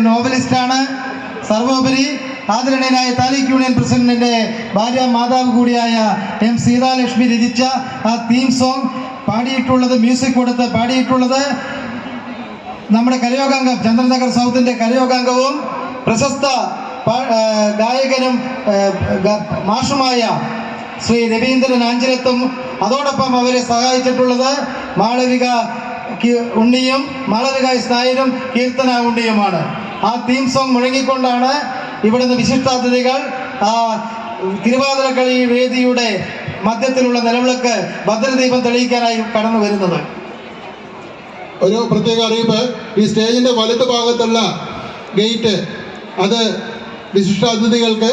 നോവലിസ്റ്റാണ്. സർവോപരി ആദരണീയനായ താലൂക്ക് യൂണിയൻ പ്രസിഡന്റിന്റെ ഭാര്യ മാതാവ് കൂടിയായ എം സീതാലക്ഷ്മി രചിച്ച ആ തീം സോങ് പാടിയിട്ടുള്ളത്, മ്യൂസിക് കൊടുത്ത് പാടിയിട്ടുള്ളത് നമ്മുടെ കരയോഗാംഗം, ചന്ദ്രനഗർ സൗത്തിന്റെ കരയോഗാംഗവും പ്രശസ്ത ഗായകനും മാഷുമായ ശ്രീ രവീന്ദ്രൻ ആഞ്ചലത്തും അതോടൊപ്പം അവരെ സഹായിച്ചിട്ടുള്ളത് മാളവിക ഉണ്ണിയും മാളവിക നായരും കീർത്തന ഉണ്ണിയുമാണ്. ആ തീം സോങ് മുഴങ്ങിക്കൊണ്ടാണ് ഇവിടുന്ന് വിശിഷ്ടാതിഥികൾ തിരുവാതിരക്കളി വേദിയുടെ മധ്യത്തിലുള്ള നിലവിളക്ക് ഭദ്രദീപം തെളിയിക്കാനായി കടന്നു വരുന്നത്. ഒരു പ്രത്യേക അറിയിപ്പ്, ഈ സ്റ്റേജിന്റെ വലതു ഭാഗത്തുള്ള ഗേറ്റ് അത് വിശിഷ്ടാതിഥികൾക്ക്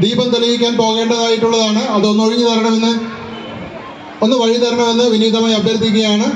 ദീപം തെളിയിക്കാൻ പോകേണ്ടതായിട്ടുള്ളതാണ്. അതൊന്ന് ഒഴിഞ്ഞു തരണമെന്ന്, ഒന്ന് വഴി തരണമെന്ന് വിനീതമായി അഭ്യർത്ഥിക്കുകയാണ്.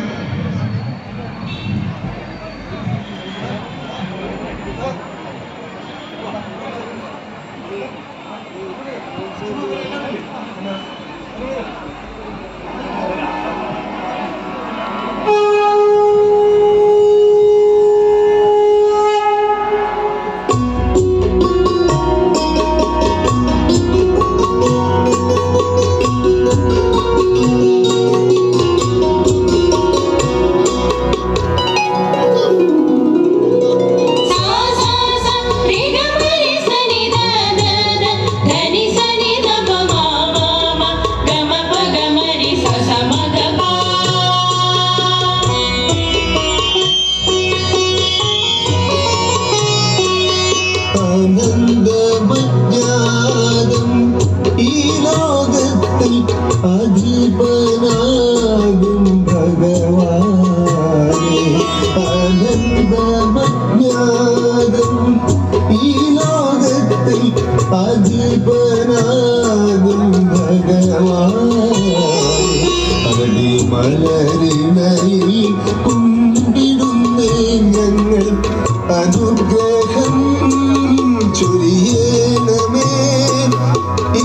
അധിപനാകും ഭഗവാനേ, അനന്തമജ്ഞാതം ഈ ലോകത്തിൽ അധിപനാകും ഭഗവാനേ, അടിമലരിണയിൽ കുമ്പിടുന്നേ ഞങ്ങൾ അനുഗ്രഹം ചൊരിയണമേ,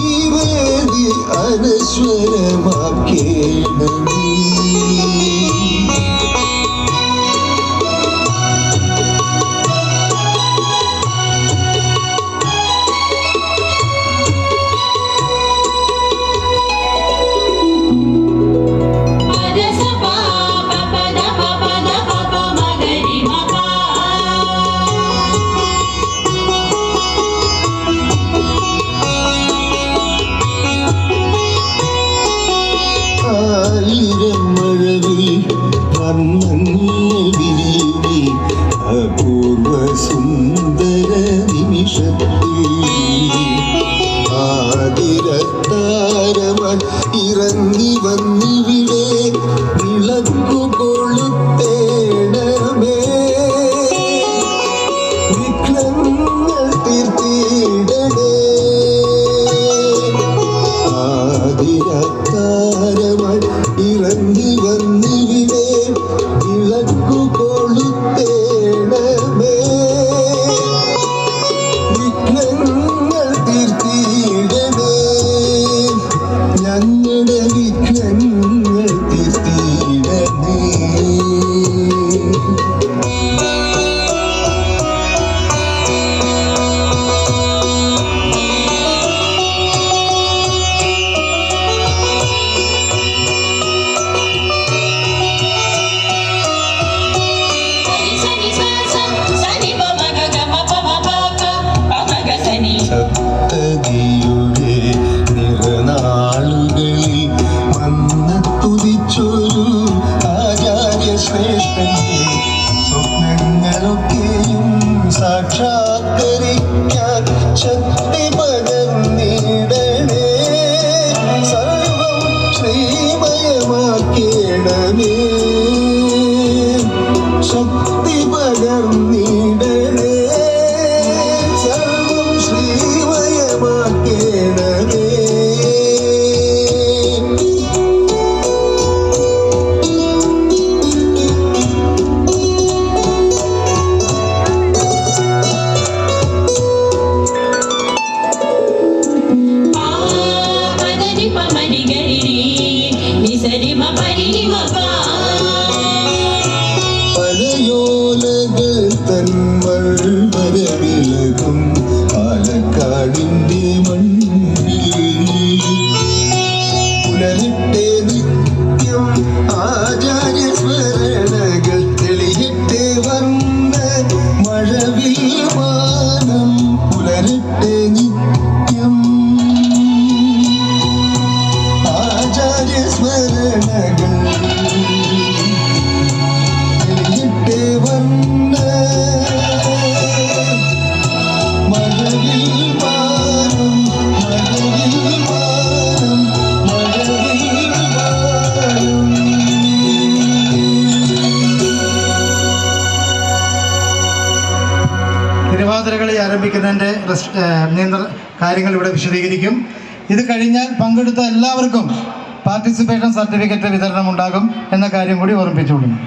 ഈ വേദി അനശ്വരമാക്കേണമേ. അപൂർവ സുന്ദര നിമിഷത്തിൽ ആതിരത്താരമൺ ഇറങ്ങി വന്നിവിടെ വിളക്കു കൊളുത്തേണമേ, വിഘ്നങ്ങൾ തീർത്തിടണേ. ആതിരത്താരമൺ ഇറങ്ങി വന്നിവിടെ വിളക്കു കൊളുത്തേണമേ, വിഘ്നങ്ങൾ തീർത്തിടണേ, ഞങ്ങളുടെ വിഘ്നങ്ങൾ തീർത്തിടണേ. സപ്തതിയുടെ നിറനാളുകളിൽ വന്ന് തുതിച്ചൊരു ആചാര്യ ശ്രേഷ്ഠന്റെ സ്വപ്നങ്ങളൊക്കെയും സാക്ഷാത്കരിക്കാൻ ശക്തി പകർന്നിടണേ, സർവം ശ്രീമയമാക്കേണമേ, ശക്തി പകർന്നിടണേ, സർവം ശ്രീമയമാക്കേണമേ. പലയോലകൾ തന്മഴ തിരുവാതിരകളി ആരംഭിക്കുന്നതിൻ്റെ കാര്യങ്ങൾ ഇവിടെ വിശദീകരിക്കും. ഇത് കഴിഞ്ഞാൽ പങ്കെടുത്ത എല്ലാവർക്കും പാർട്ടിസിപ്പേഷൻ സർട്ടിഫിക്കറ്റ് വിതരണം ഉണ്ടാകും എന്ന കാര്യം കൂടി ഓർമ്മിപ്പിച്ചുകൊള്ളുന്നു.